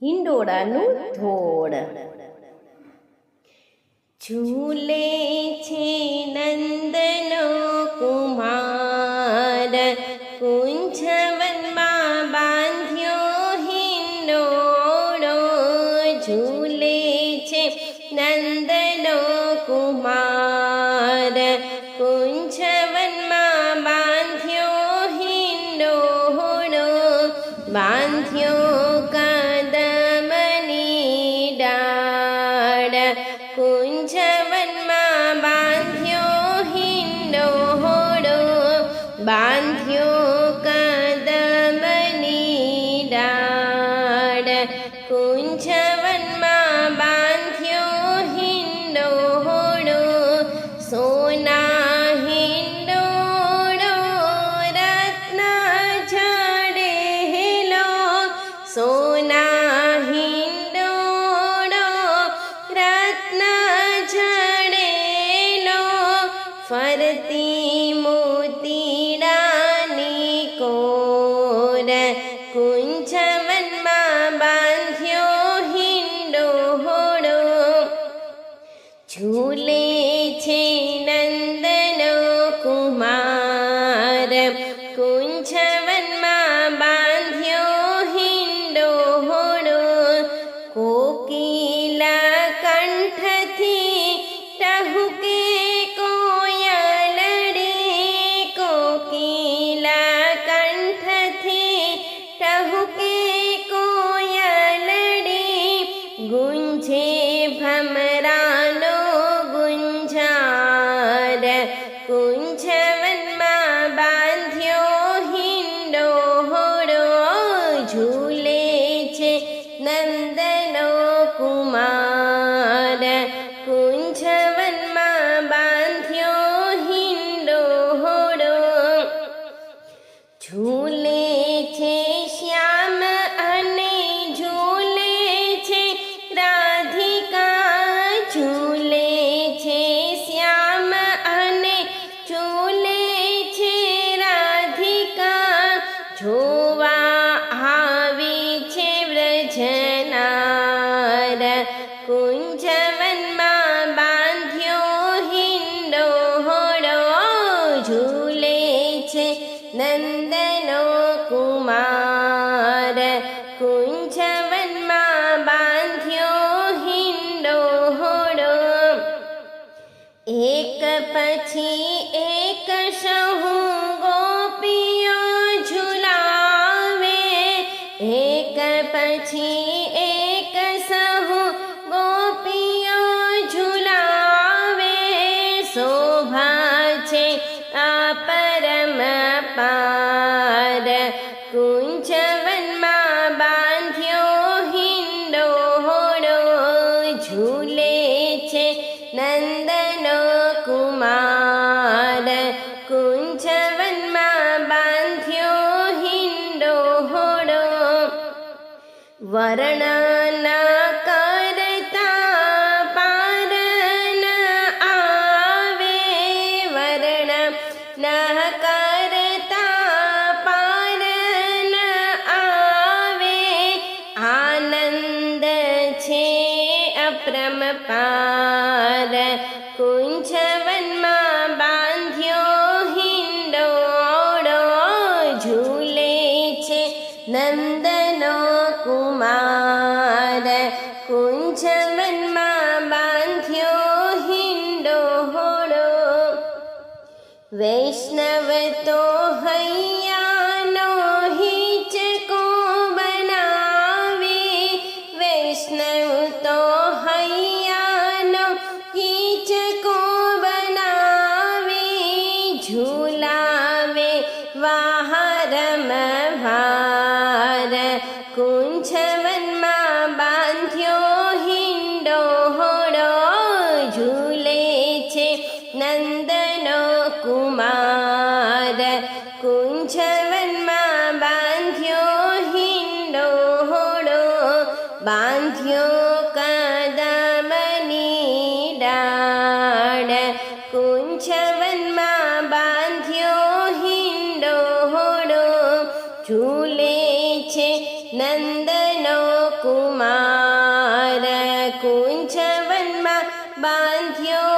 હિંડોળાનું ધોળ. ઝૂલે છે નંદનો કુમાર, કુંજવનમાં બાંધ્યો હિંડોળો. ઝૂલે છે નંદનો કુમાર, કુંજવનમાં બાંધ્યો હિંડોળો. બાંધ્યો કદમની ડાળ, કુંજવનમાં બાંધ્યો હિંડોળો. બાંધ્યો કદમની ડાળ, કુંજવનમાં બાંધ્યો હિંડોળો. સોના હિંડોળો રત્ન જડેલો, સોના હિંડોળો રત્ન જડેલો. ફરતી મોતીડાની કોર, કુંજવનમાં બાંધ્યો હિંડોળો. ઝૂલે છે નંદનો કુમાર, કુંજવનમાં બાંધ્યો હિંડોળો. કોકિલા કંઠથી ટહુકે કોયલડી, કોકિલા કંઠથી ટહુકે કોયલડી. ગુંજે ભમરાનો ગુંજાર, કુંજવનમાં બાંધ્યો હિંડોળો. ઝૂલે છે નંદનો કુમાર, કુંજવનમાં બાંધ્યો હિંડોળો. ઝૂલે છે શ્યામ અને ઝૂલે છે રાધિકા, ઝૂલે છે શ્યામ અને ઝૂલે છે રાધિકા. જોવા આવી છે વ્રજનાર, કુંજવનમાં બાંધ્યો હિંડોળો. ઝૂલે છે નંદનો કુમાર, કુંજવનમાં બાંધ્યો હિંડોળો. એક પછી એક સહુ ગોપીઓ ઝુલાવે, એક પછી એક સહુ ગોપીઓ ઝુલાવે. શોભા છે આ પરમ પાર, કુંજવનમાં બાંધ્યો હિંડોળો. ઝૂલે છે નંદનો કુમાર, કુંજવનમાં બાંધ્યો હિંડોળો. વર્ણના કરતા પાર ન આવે, વર્ણના કરતા પાર ન આવે. આનંદ છે અપરંપાર, કુંજવનમાં બાંધ્યો હિંડોળો. ઝૂલે છે નંદનો કુમાર, કુંજવનમાં બાંધ્યો હિંડોળો. વૈષ્ણવ તો હૈયાનો હિંચકો બનાવે, વૈષ્ણવ તો હૈયાનો હિંચકો બનાવે. ઝૂલાવે વાહરમ ભાર, કુંજવનમાં બાંધ્યો હિંડોળો. ઝૂલે છે નંદનો કુમાર, કુંજવનમાં બાંધ્યો હિંડોળો. બાંધ્યો કદમની ડાળ, કુંજવનમાં બાંધ્યો હિંડોળો. ઝૂલે છે નંદનો કુમાર. બાંધ્યો